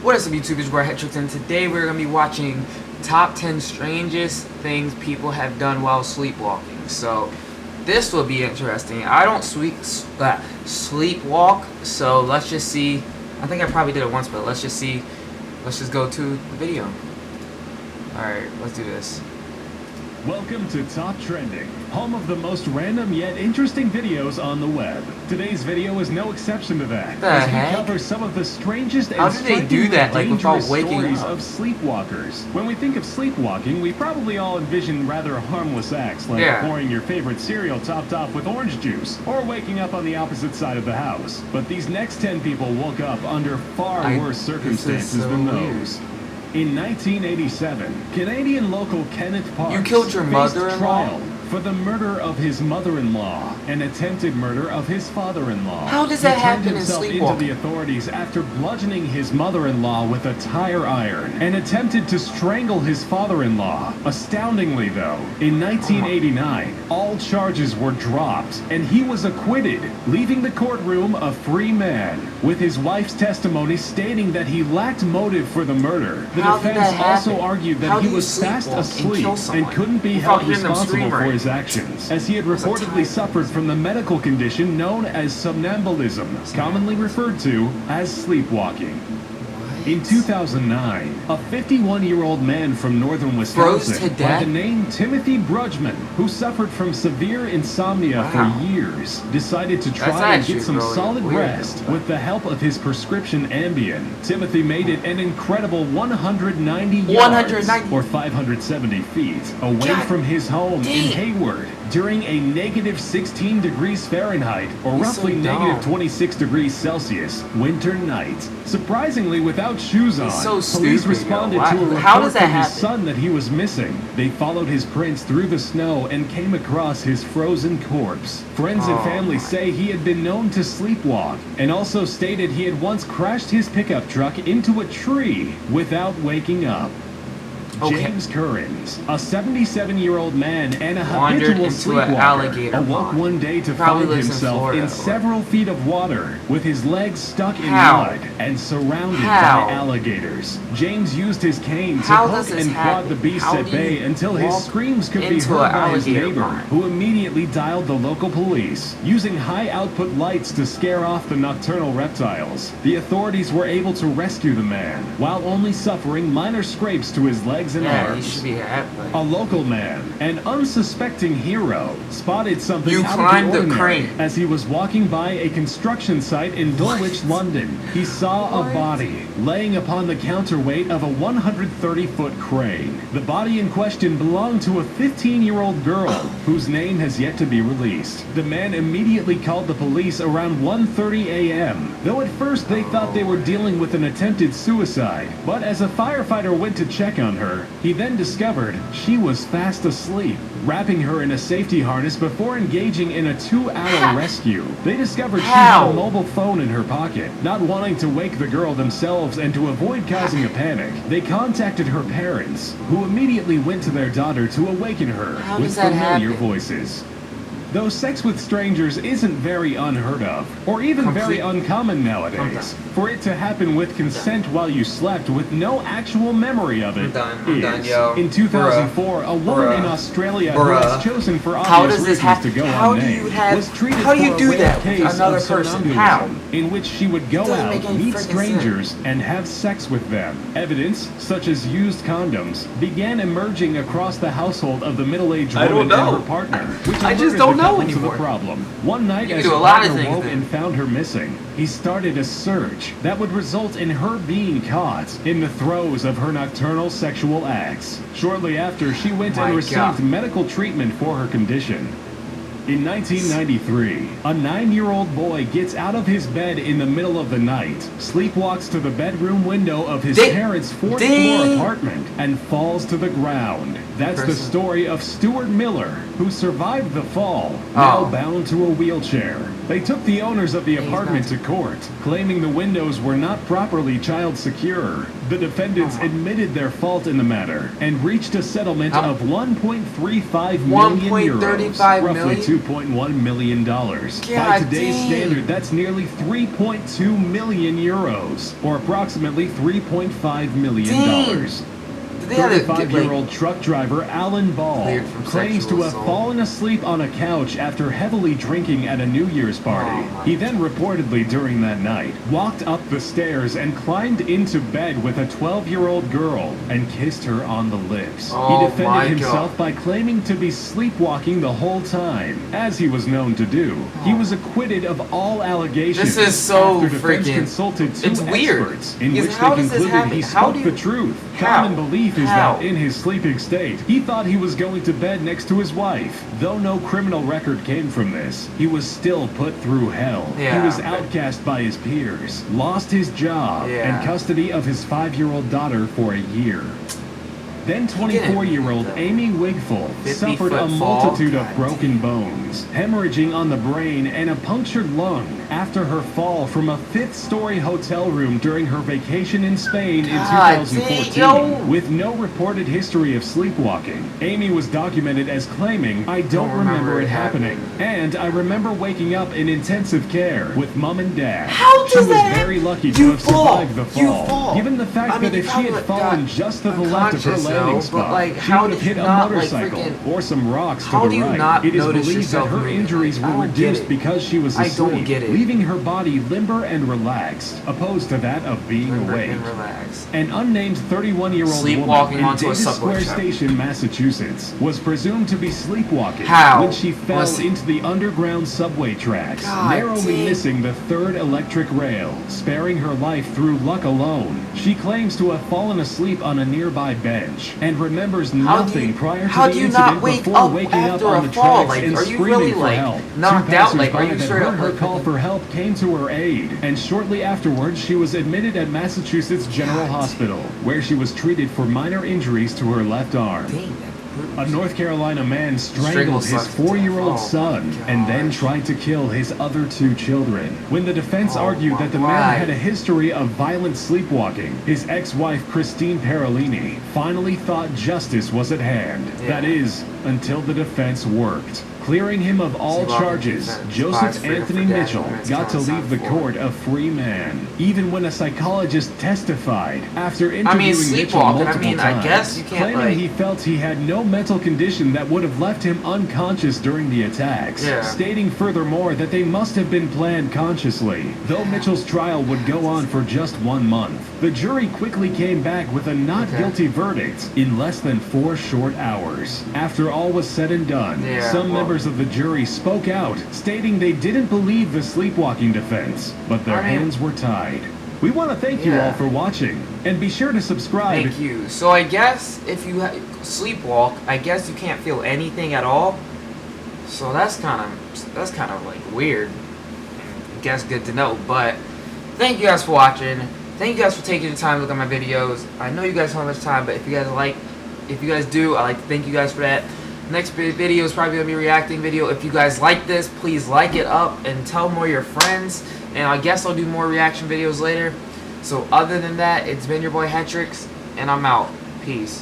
What is up, YouTube? It's Brad Hetrick, and today we're going to be watching top 10 strangest things people have done while sleepwalking. So this will be interesting. I don't sleepwalk, so let's just see. I think I probably did it once, but let's just see. Let's just go to the video. Alright, let's do this. Welcome to Top Trending, home of the most random yet interesting videos on the web. Today's video is no exception to that, as we cover some of the strangest and strikingly dangerous stories of sleepwalkers. When we think of sleepwalking, we probably all envision rather harmless acts like pouring your favorite cereal topped off with orange juice, or waking up on the opposite side of the house. But these next 10 people woke up under far worse circumstances than those. In 1987, Canadian local Kenneth Parks faced trial for the murder of his mother-in-law and attempted murder of his father-in-law. How does that happen in Sleepwalking? He turned himself into the authorities after bludgeoning his mother-in-law with a tire iron and attempted to strangle his father-in-law. Astoundingly, though, in 1989, all charges were dropped and he was acquitted, leaving the courtroom a free man, with his wife's testimony stating that he lacked motive for the murder. The defense also argued that he was fast asleep and couldn't be held responsible for his actions, as he had reportedly suffered from the medical condition known as somnambulism, commonly referred to as sleepwalking. In 2009, a 51-year-old man from northern Wisconsin by the name Timothy Brudgman, who suffered from severe insomnia for years, decided to try and get some solid rest with the help of his prescription Ambien. Timothy made it an incredible 190 yards, or 570 feet, away from his home in Hayward during a negative 16 degrees Fahrenheit, or roughly negative 26 degrees Celsius, winter night. Surprisingly, without shoes on, police responded to a report from his son that he was missing. They followed his prints through the snow and came across his frozen corpse. Friends and family say he had been known to sleepwalk, and also stated he had once crashed his pickup truck into a tree without waking up. James Currens, a 77-year-old man and a habitual sleepwalker, awoke one day to find himself in several feet of water, with his legs stuck in mud and surrounded by alligators. James used his cane to poke and prod the beasts at bay until his screams could be heard by his neighbor, who immediately dialed the local police. Using high-output lights to scare off the nocturnal reptiles, the authorities were able to rescue the man, while only suffering minor scrapes to his legs and arms. A local man, an unsuspecting hero, spotted something out of the ordinary as he was walking by a construction site in Dulwich, London. He saw a body laying upon the counterweight of a 130-foot crane. The body in question belonged to a 15-year-old girl whose name has yet to be released. The man immediately called the police around 1:30 a.m., though at first they thought they were dealing with an attempted suicide. But as a firefighter went to check on her, he then discovered she was fast asleep, wrapping her in a safety harness before engaging in a 2-hour rescue. They discovered she had a mobile phone in her pocket. Not wanting to wake the girl themselves and to avoid causing a panic, they contacted her parents, who immediately went to their daughter to awaken her with familiar voices. Though sex with strangers isn't very unheard of, or even very uncommon nowadays, for it to happen with consent while you slept with no actual memory of it is. In 2004, a woman in Australia who was chosen for obvious reasons to go unnamed was treated for a rare case of somnambulism, in which she would go out, meet strangers, and have sex with them. Evidence, such as used condoms, began emerging across the household of the middle-aged woman and her partner, which alerted the problem. One night, as her partner woke and found her missing, he started a search that would result in her being caught in the throes of her nocturnal sexual acts. Shortly after, she went and received medical treatment for her condition. In 1993, a 9-year-old boy gets out of his bed in the middle of the night, sleepwalks to the bedroom window of his parents' 4th-floor apartment, and falls to the ground. That's the story of Stuart Miller, who survived the fall, now bound to a wheelchair. They took the owners of the apartment to court, claiming the windows were not properly child secure. The defendants admitted their fault in the matter and reached a settlement of 1.35 million euros, 1.35 roughly million? $2.1 million. By today's standard, that's nearly 3.2 million euros, or approximately $3.5 million. They had to get, 35-year-old truck driver Alan Ball cleared from claims to sexual have assault. fallen asleep on a couch after heavily drinking at a New Year's party. Oh, He then reportedly during that night walked up the stairs and climbed into bed with a 12-year-old girl and kissed her on the lips. Oh, He defended my himself God. by claiming to be sleepwalking the whole time, as he was known to do. He was acquitted of all allegations. This is so after defense freaking- consulted two it's weird. experts in Because which how they does this concluded he happen? How spoke do you- the truth. How? Common belief is How? that in his sleeping state, he thought he was going to bed next to his wife. Though no criminal record came from this, he was still put through hell. Yeah, He was but- outcast by his peers, lost his job, Yeah. and custody of his 5-year-old daughter for a year. Then 24-year-old Amy Wigfall 50 suffered a foot fall? multitude of God broken bones, hemorrhaging on the brain, and a punctured lung after her fall from a 5th-story hotel room during her vacation in Spain in God 2014. damn. With no reported history of sleepwalking, Amy was documented as claiming, "I don't remember it happening, and I remember waking up in intensive care with mom and dad." How She does was that very happen? lucky to You have fall. survived the You fall. fall. Given the fact I mean, that if you she had probably fallen got just to the left of her unconscious, landing yo, spot, but, like, she how would have did hit you a not, like, motorcycle freaking- or some rocks to How the do you right. not It is notice believed that yourself her moving? injuries I were don't get reduced it. because she was I asleep, don't get it. leaving her body limber and relaxed, opposed to that of being Remember awake. and relax. An unnamed 31-year-old Sleepwalking woman in onto a Davis subway Square track. Station, Massachusetts, was presumed to be sleepwalking How? when she fell Was he- into the underground subway tracks, God narrowly dang. missing the 3rd electric rail, sparing her life through luck alone. She claims to have fallen asleep on a nearby bench and remembers How do nothing you- prior to how the do you incident not wake before up waking up after on a the fall? tracks Like, and are you screaming really, for like, help. knocked Two out? Like, are passersby you that straight up, heard her like, call freaking- for help came to her aid, and shortly afterwards she was admitted at Massachusetts General Hospital, where she was treated for minor injuries to her left arm. Dang, that A North Carolina man strangled Strangled his sucks to death. 4-year-old Oh, son my and then gosh. tried to kill his other 2 children. When the defense Oh, argued my- that the why? man had a history of violent sleepwalking, his ex-wife Christine Parolini finally thought justice was at hand. Yeah. That is, until the defense worked. Clearing him of all Sleepwalking charges, defense. Joseph Spies freedom Anthony for death. Mitchell Women's got to council leave the for it. court a free man. Even when a psychologist testified after interviewing Mitchell sleepwalking, multiple I mean, I times, guess you can't, claiming like- he felt he had no mental condition that would have left him unconscious during the attacks, Yeah. stating furthermore that they must have been planned consciously. Though Mitchell's trial would go on for just 1 month, the jury quickly came back with a not Okay. guilty verdict in less than 4 short hours. After all was said and done, Yeah, some well- members of the jury spoke out, stating they didn't believe the sleepwalking defense, but their I mean- hands were tied. We want to thank you Yeah. all for watching, and be sure to subscribe. Thank you. So I guess if you sleepwalk, I guess you can't feel anything at all. So that's kind of like weird. I guess good to know. But thank you guys for watching. Thank you guys for taking the time to look at my videos. I know you guys don't have much time, but if you guys do, I like to thank you guys for that. Next video is probably gonna be a reacting video. If you guys like this, please like it up and tell more of your friends. And I guess I'll do more reaction videos later. So other than that, it's been your boy Hetrix, and I'm out. Peace.